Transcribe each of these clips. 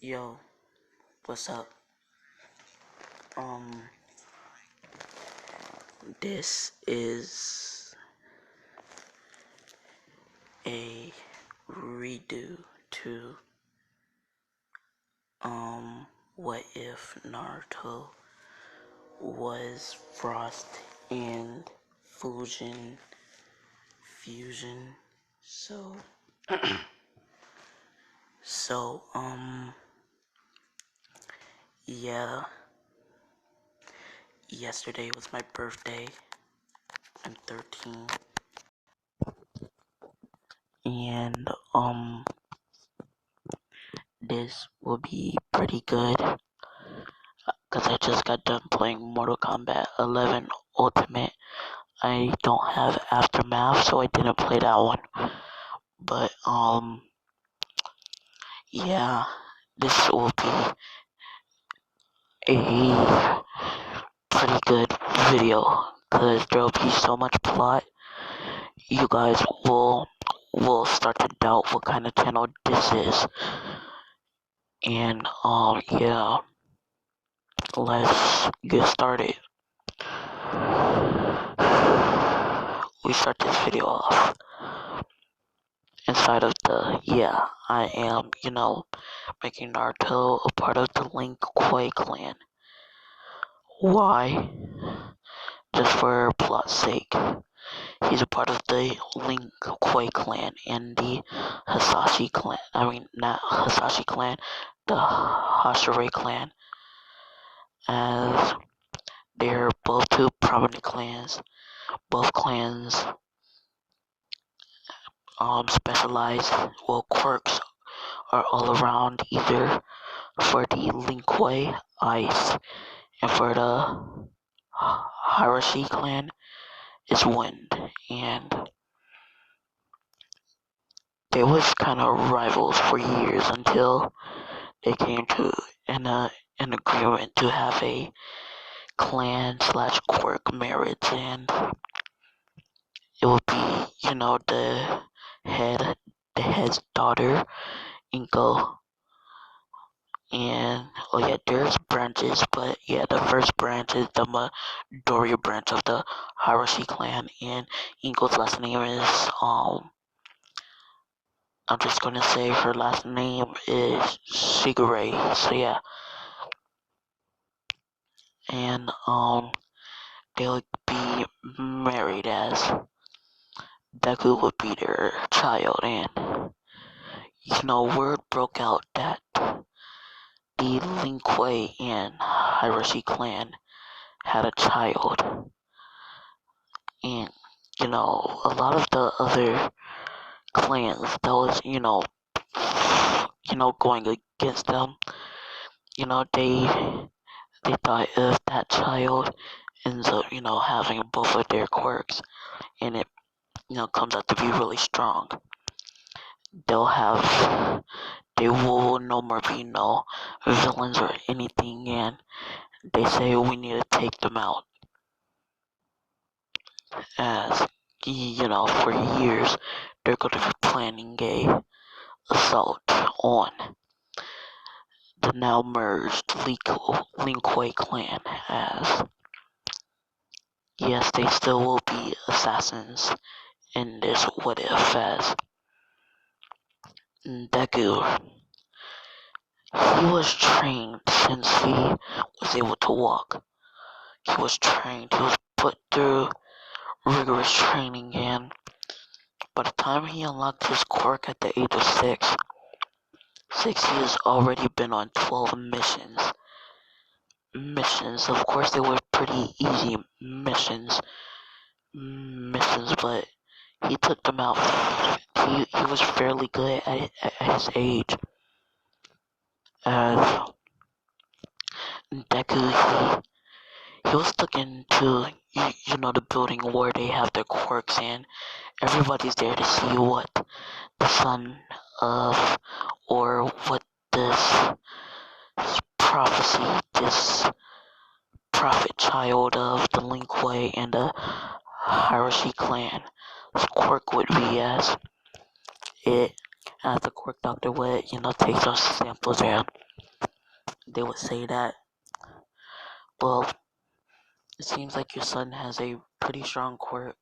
Yo, what's up? Um, this is a redo to, what if Naruto was Frost and Fusion, so, so, yeah, yesterday was my birthday. I'm 13, and, this will be pretty good, because I just got done playing Mortal Kombat 11 Ultimate. I don't have Aftermath, so I didn't play that one. But, yeah, this will be a pretty good video, because there'll be so much plot, you guys will start to doubt what kind of channel this is. And, yeah, let's get started. We start this video off inside of the, yeah, I am, making Naruto a part of the Link Kuei clan. Why? Just for plot's sake. He's a part of the Link Kuei clan and the Hasashi clan. I mean, not Hasashi clan, the Hashire clan. As they're both two prominent clans. Both clans specialize, well, quirks are all around, either for the Link Kuei ice, and for the Harashi clan is wind. And they was kind of rivals for years until they came to an agreement to have a clan slash quirk marriage, and it would be, the head's daughter, Inko. And, oh yeah, there's branches, but yeah, the first branch is the Midoriya branch of the Harashi clan, and Inko's last name is, I'm just gonna say her last name is Shigure, so yeah. And, they'll be married, as Deku would be their child, and, word broke out that the Lin Kuei and Hirashi clan had a child. And, a lot of the other clans that was, going against them, they thought if that child ends up, having both of their quirks, and it, comes out to be really strong, they will no more be no villains or anything, and they say we need to take them out. As, for years, they're going to be planning a assault on the now merged Lin Kuei clan, as, yes, they still will be assassins in this what if, as Deku, he was trained since he was able to walk. He was put through rigorous training, and by the time he unlocked his quirk at the age of 6, he has already been on 12 missions. Of course, they were pretty easy missions, but he took them out. He was fairly good at his age. As Deku, he was stuck into, the building where they have their quirks, and everybody's there to see what the son of, or what this prophet child of the Lin Kuei and the Hirashi clan quirk would be, as the quirk doctor would, take those samples, and they would say that, well, it seems like your son has a pretty strong quirk.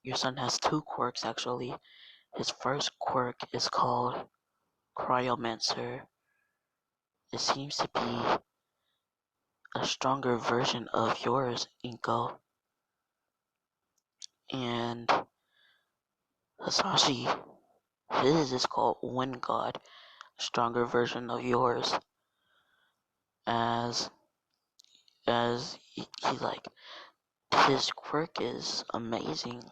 Your son has two quirks, actually. His first quirk is called Cryomancer. It seems to be a stronger version of yours, Inko. And Hasashi, his is called Wind God, a stronger version of yours. As he like, his quirk is amazing.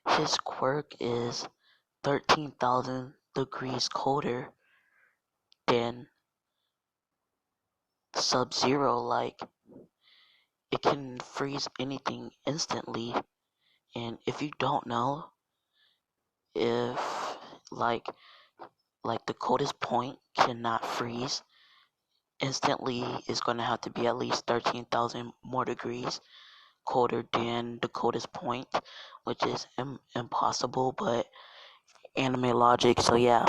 His quirk is 13,000 degrees colder than Sub-Zero. Like, it can freeze anything instantly. And if you don't know, if like the coldest point cannot freeze instantly, is going to have to be at least 13,000 more degrees colder than the coldest point, which is impossible, but anime logic. So yeah,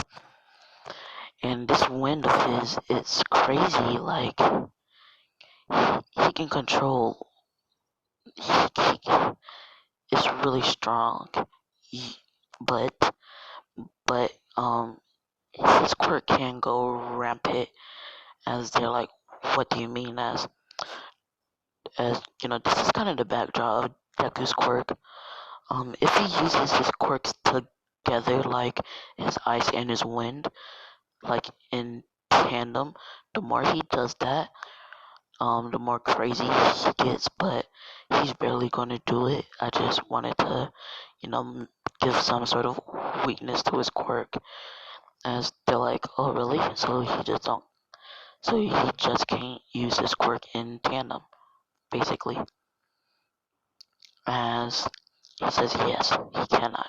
and this wind of his, it's crazy. Like, he can control. He it's really strong. He, but but his quirk can go rampant. As they're like, what do you mean? As you know, this is kind of the backdrop of Deku's quirk. If he uses his quirks together, like his ice and his wind, like in tandem, the more he does that, the more crazy he gets. But he's barely gonna do it. I just wanted to, give some sort of weakness to his quirk, as they're like, oh really? So he just can't use his quirk in tandem, basically. As he says yes, he cannot.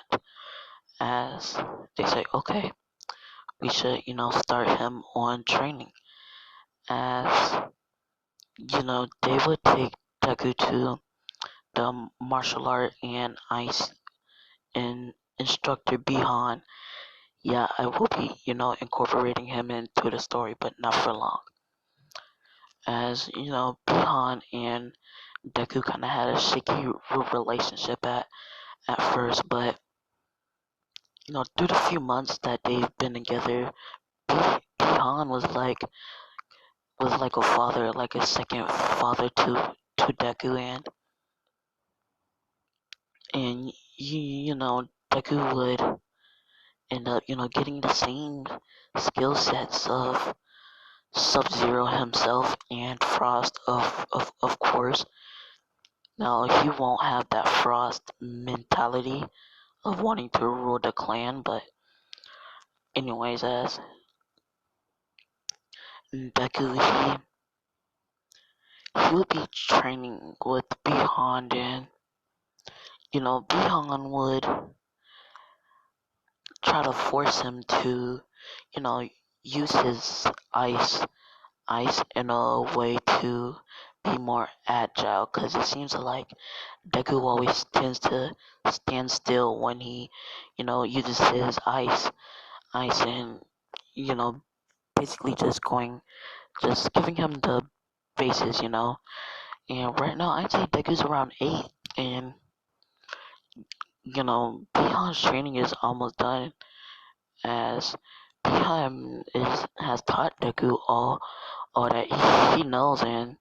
As they say, okay, we should, start him on training. As, they would take Deku to the martial art and ice and instructor Bihan. Yeah, I will be, incorporating him into the story, but not for long. As, Bihan and Deku kind of had a shaky relationship at first, but through the few months that they've been together, Bihan was like a father, like a second father to Deku, and Deku would end up getting the same skill sets of Sub-Zero himself and Frost of course. Now he won't have that Frost mentality of wanting to rule the clan, but anyways, as Deku, he would be training with Bihan, and Bihan would try to force him to, use his ice in a way to be more agile, because it seems like Deku always tends to stand still when he, uses his ice and, basically just giving him the bases, And right now, I'd say Deku's around 8, and, Bihan's training is almost done, as Bihan has taught Deku all that he knows, and,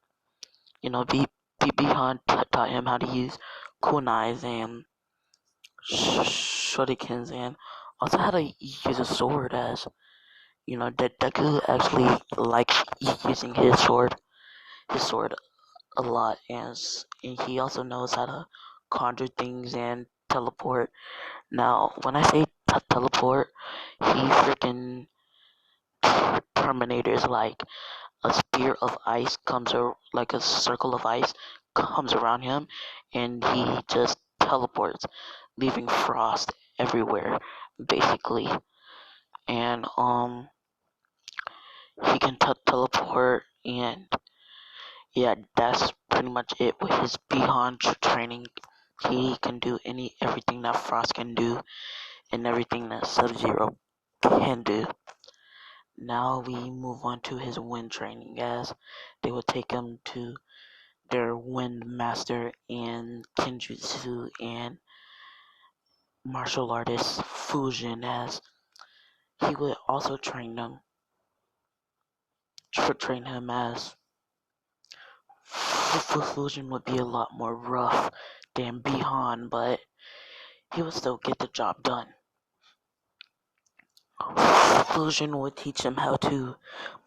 Bihan taught him how to use kunais and shurikens, and also how to use a sword, as, Deku actually likes using his sword a lot, and he also knows how to conjure things and teleport. Now, when I say teleport, he freaking Terminators, like a spear of ice like a circle of ice comes around him, and he just teleports, leaving frost everywhere, basically. And he can teleport, and yeah, that's pretty much it with his Bihan training. He can do everything that Frost can do, and everything that Sub-Zero can do. Now we move on to his wind training, as they will take him to their wind master and kenjutsu and martial artist fujin, as he would also train him as fujin would be a lot more rough than Bihan, but he would still get the job done. Fujin would teach him how to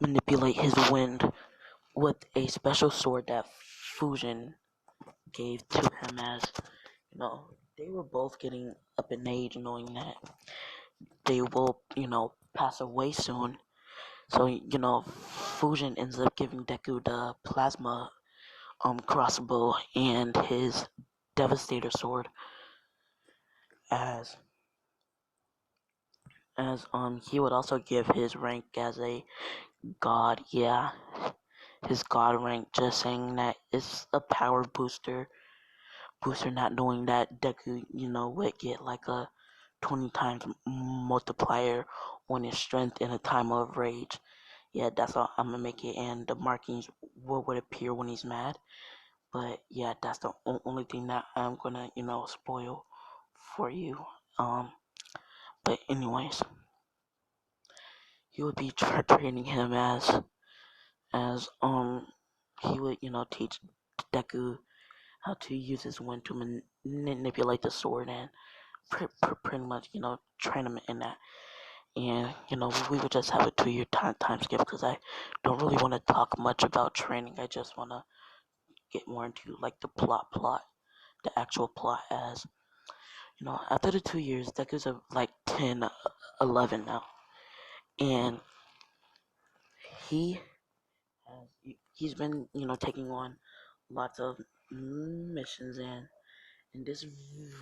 manipulate his wind with a special sword that Fujin gave to him, as they were both getting up in age, knowing that they will pass away soon. So Fujin ends up giving Deku the plasma crossbow and his devastator sword, as he would also give his rank as a god. Yeah, his god rank, just saying that it's a power booster, not knowing that Deku would get like a 20 times multiplier on his strength in a time of rage. Yeah, that's all I'm gonna make it, and the markings would appear when he's mad. But yeah, that's the only thing that I'm gonna spoil for you. But anyways, he would be training him as he would teach Deku how to use his wind to manipulate the sword, and pretty much train him in that. And we would just have a 2-year time skip, because I don't really want to talk much about training. I just want to get more into like the the actual plot, as after the 2 years, Deku's like 10, 11 now, and he he's been taking on lots of missions, and in this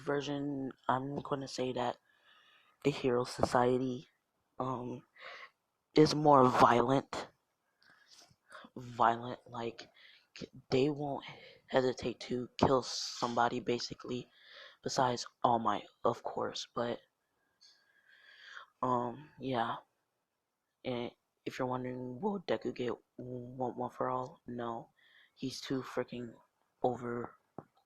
version, I'm gonna say that the Hero Society is more violent. Like they won't hesitate to kill somebody, basically, besides All Might, of course. But yeah. And if you're wondering, will Deku get one for all? No, he's too freaking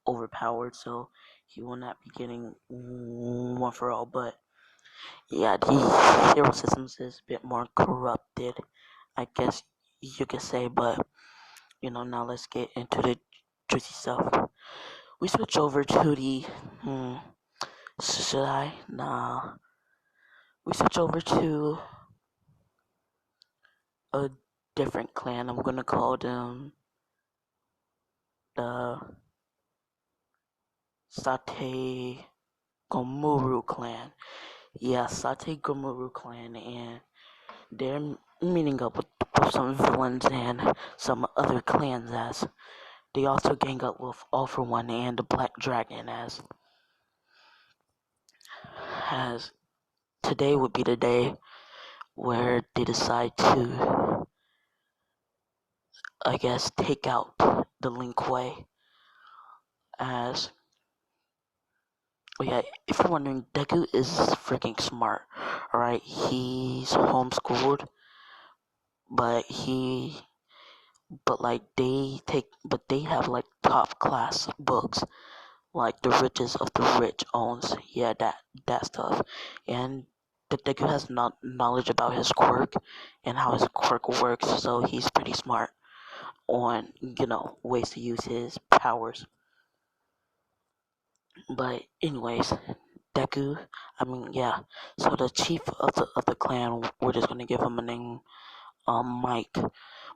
overpowered, so he will not be getting one for all. But yeah, the hero systems is a bit more corrupted, I guess you could say. But now let's get into the juicy stuff. We switch over to the should I? Nah. We switch over to a different clan. I'm gonna call them the Sate Gomuru clan. Yeah, Sate Gomuru clan, and they're meeting up with some villains and some other clans, as they also gang up with All For One and the Black Dragon, as today would be the day where they decide to, I guess, take out the Link Way. As yeah, if you're wondering, Deku is freaking smart. Alright, he's homeschooled, but they have like top class books, like the richest of the rich owns. Yeah, that stuff. And the Deku has knowledge about his quirk and how his quirk works, so he's pretty smart on ways to use his powers. But anyways, Deku, yeah. So the chief of the clan, we're just gonna give him a name. Mike.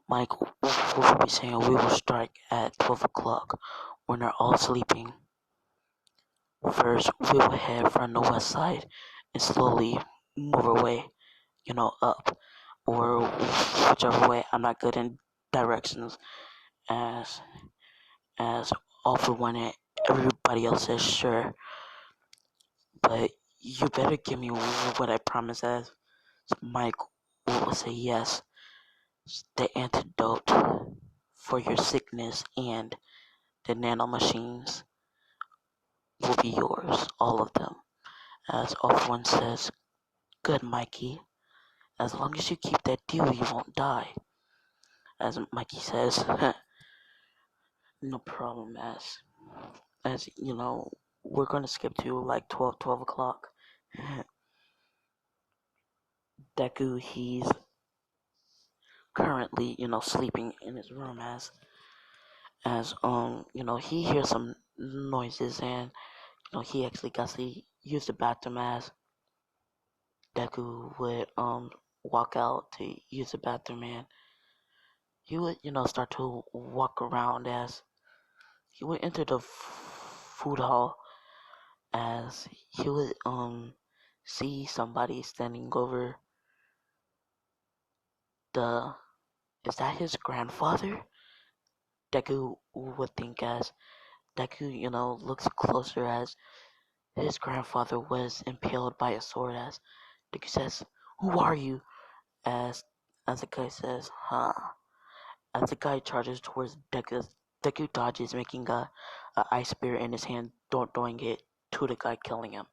Mike will be saying we will strike at 12 o'clock when they're all sleeping. First, we will head from the west side and slowly move our way, up, or whichever way. I'm not good in directions, as All For One and everybody else says sure, but you better give me what I promise. As Mike will say yes, the antidote for your sickness and the nanomachines will be yours, all of them. As All For One says, good, Mikey. as long as you keep that deal, you won't die. As Mikey says, no problem, as you know, we're gonna skip to like 12 o'clock. Deku, he's currently, sleeping in his room as he hears some noises and, he actually got to use the bathroom as Deku would, walk out to use the bathroom and he would, start to walk around as he would enter the food hall as he would, see somebody standing over the, is that his grandfather? Deku would think as Deku, looks closer as his grandfather was impaled by a sword as Deku says, "Who are you?" As the guy says, "Huh." As the guy charges towards Deku dodges, making a ice spear in his hand, throwing it to the guy, killing him.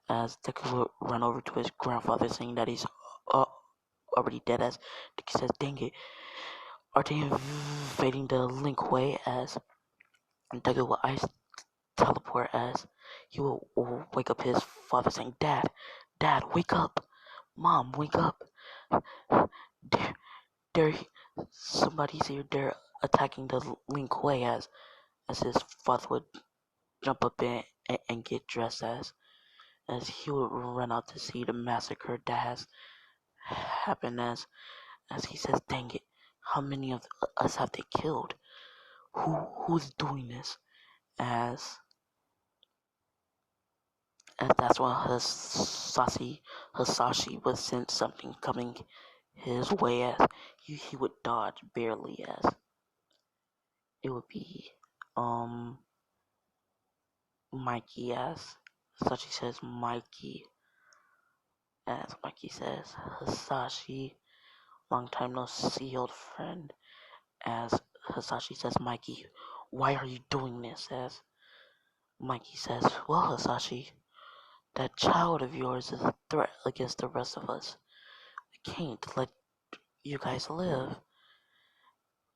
As Deku will run over to his grandfather, saying that he's uh, already dead. As Deku says, "Dang it, are they invading the Link Way?" As Deku will ice teleport as he will wake up his father saying, Dad, wake up. Mom, wake up. There, there, somebody's here. They're attacking the Link Way as his father would jump up in and get dressed as he would run out to see the massacre that has happened as he says, dang it, how many of us have they killed? Who's doing this? As And that's when Hasashi would sense something coming his way as he would dodge barely as it would be Mikey as Hasashi says Mikey says Hasashi, long time no see old friend, as Hasashi says Mikey, why are you doing this? As Mikey says, well Hasashi, that child of yours is a threat against the rest of us. We can't let you guys live.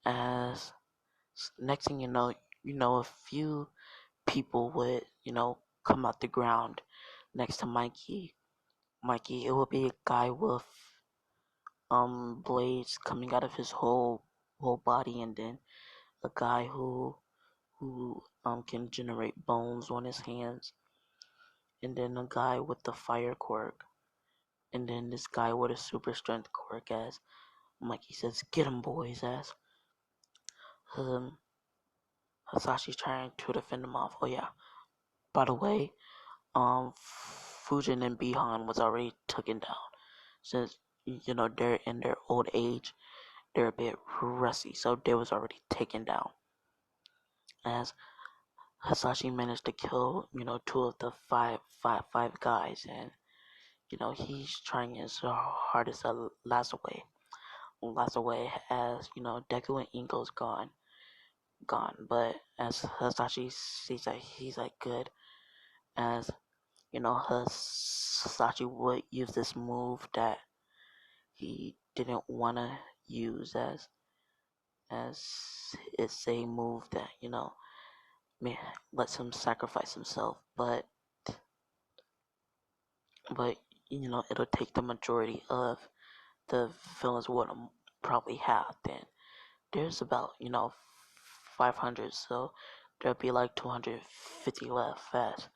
As next thing a few people would, come out the ground next to Mikey. Mikey, it would be a guy with blades coming out of his whole body, and then a guy who can generate bones on his hands, and then a guy with the fire quirk, and then this guy with a super strength quirk. As Mikey says, "Get him, boys!" As um, Hasashi's trying to defend him off. Oh yeah, by the way, Fujin and Bihan was already taken down. Since they're in their old age, they're a bit rusty, so they was already taken down. As Hasashi managed to kill, two of the five guys, and he's trying his hardest to last away as Deku and Ingo's gone. But as Hasashi sees that he's like good, as Hasashi would use this move that he didn't want to use as it's a move that lets him sacrifice himself, but it'll take the majority of the villains would probably have. Then there's about 500, so there'll be like 250 left. As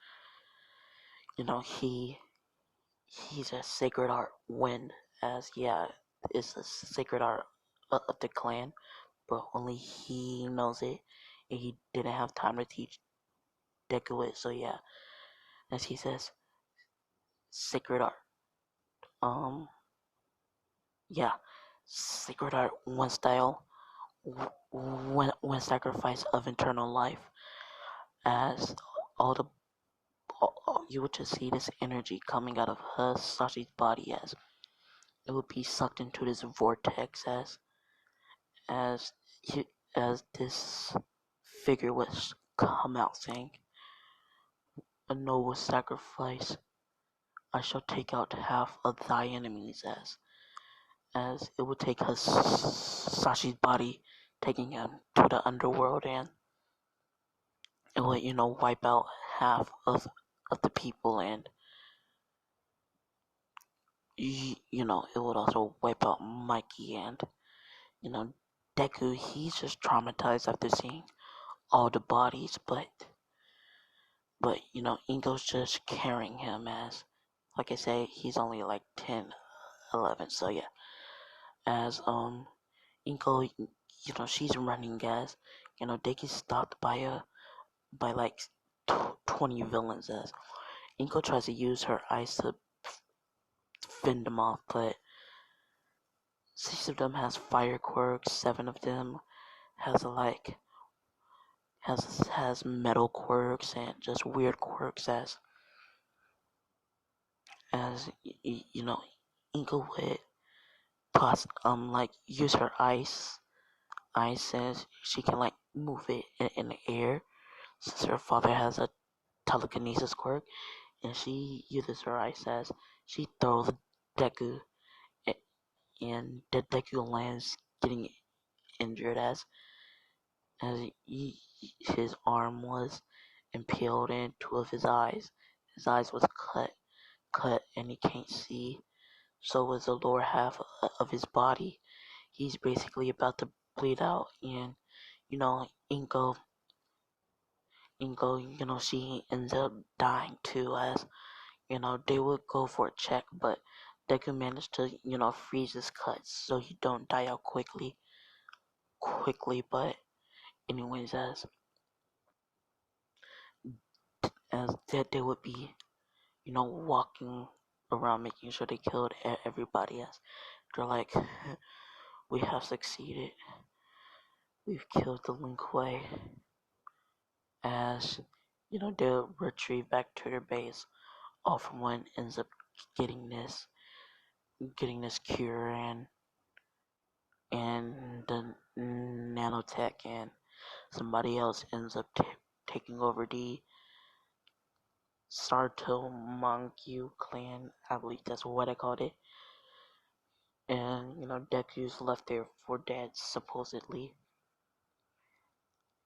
he's a sacred art wind, as yeah, it's a sacred art of the clan, but only he knows it, and he didn't have time to teach Deku it. So yeah, as he says, sacred art. Um, yeah, sacred art, one style, one sacrifice of eternal life. As all the you would just see this energy coming out of Hasashi's body as it would be sucked into this vortex as he, as this figure would come out saying, "A noble sacrifice. I shall take out half of thy enemies." As as it would take Sashi's body, taking him to the underworld, and it would, wipe out half of the people, and it would also wipe out Mikey, and you know, Deku. He's just traumatized after seeing all the bodies, but Ingo's just carrying him, as like I say, he's only like 10, 11. So yeah, as Ingo, she's running, as they get stopped by like 20 villains, as Ingo tries to use her eyes to fend them off, but 6 of them has fire quirks, 7 of them has has metal quirks and just weird quirks, as Ingo would use her ice says she can like move it in the air, since her father has a telekinesis quirk, and she uses her ice as she throws Deku, and the Deku lands, getting injured, as his arm was impaled in 2 of his eyes. His eyes was cut, and he can't see. So was the lower half of his body. He's basically about to bleed out, and Inko, she ends up dying too, as they would go for a check, but Deku managed to freeze his cuts so he don't die out quickly. But anyways, as they would be walking around making sure they killed everybody, as they're like, we have succeeded, we've killed the Lin Kuei, as they retreat back to their base. All from One ends up getting this cure, and the nanotech, and somebody else ends up taking over the Sarto Mangyu clan, I believe that's what I called it. And Deku's left there for dead, supposedly.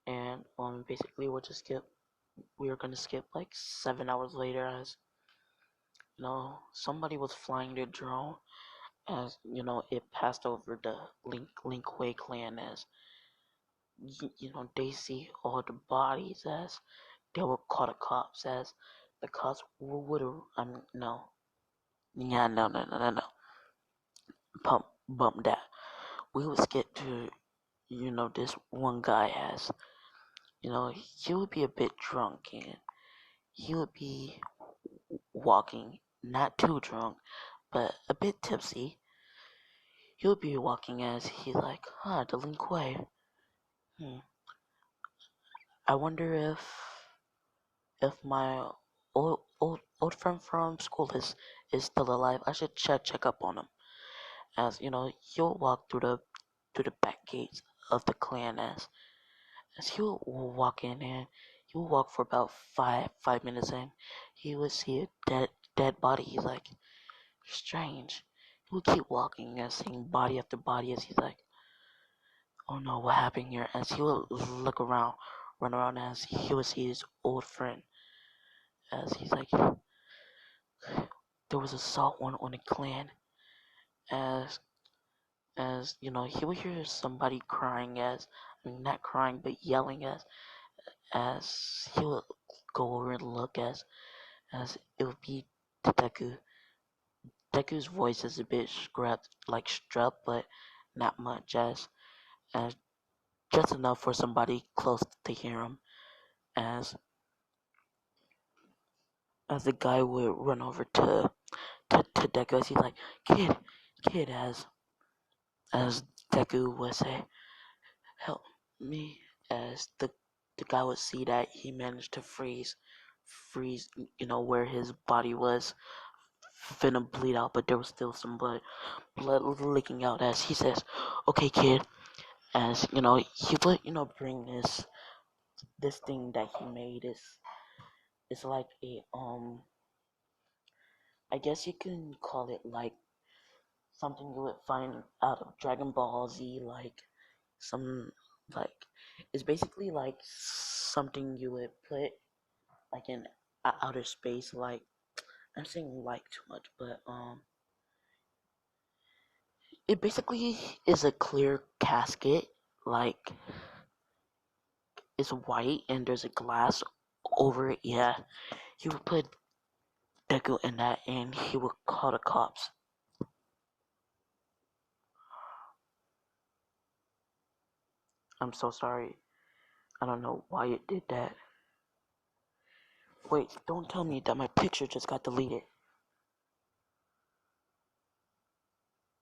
And basically we're gonna skip like 7 hours later, as somebody was flying their drone, as it passed over the Lin Kuei clan, as they see all the bodies, as they would call the cops, as the cops would have, no, yeah, no, bump that. We would skip to this one guy, as he would be a bit drunk, and he would be walking, not too drunk, but a bit tipsy. He would be walking, as he's like, the Lin Kuei. I wonder if my old friend from school is still alive. I should check up on him. As he'll walk through the back gates of the clan, as he'll walk in, and he'll walk for about five minutes, and he would see a dead body. He's like, strange. He would keep walking, and seeing body after body, as he's like, oh no, what happened here? As he would look around, run around, as he would see his old friend, as he's like, there was assault on the clan, as he would hear somebody crying, as I mean, not crying but yelling, as he would go over and look, as it would be Deku. Deku's voice is a bit struck, but not much, as just enough for somebody close to hear him, as the guy would run over to Deku, as he's like, kid, as Deku would say, help me, as the guy would see that he managed to freeze where his body was finna bleed out, but there was still some blood leaking out, as he says, okay kid, as he would bring this thing that he made. It's like a I guess you can call it like something you would find out of Dragon Ball Z, like some like it's basically like something you would put like in outer space. Like I'm saying like too much, but it basically is a clear casket. Like it's white and there's a glass over it. Yeah, he would put Deku in that, and he would call the cops. I'm so sorry. I don't know why it did that. Wait, don't tell me that my picture just got deleted.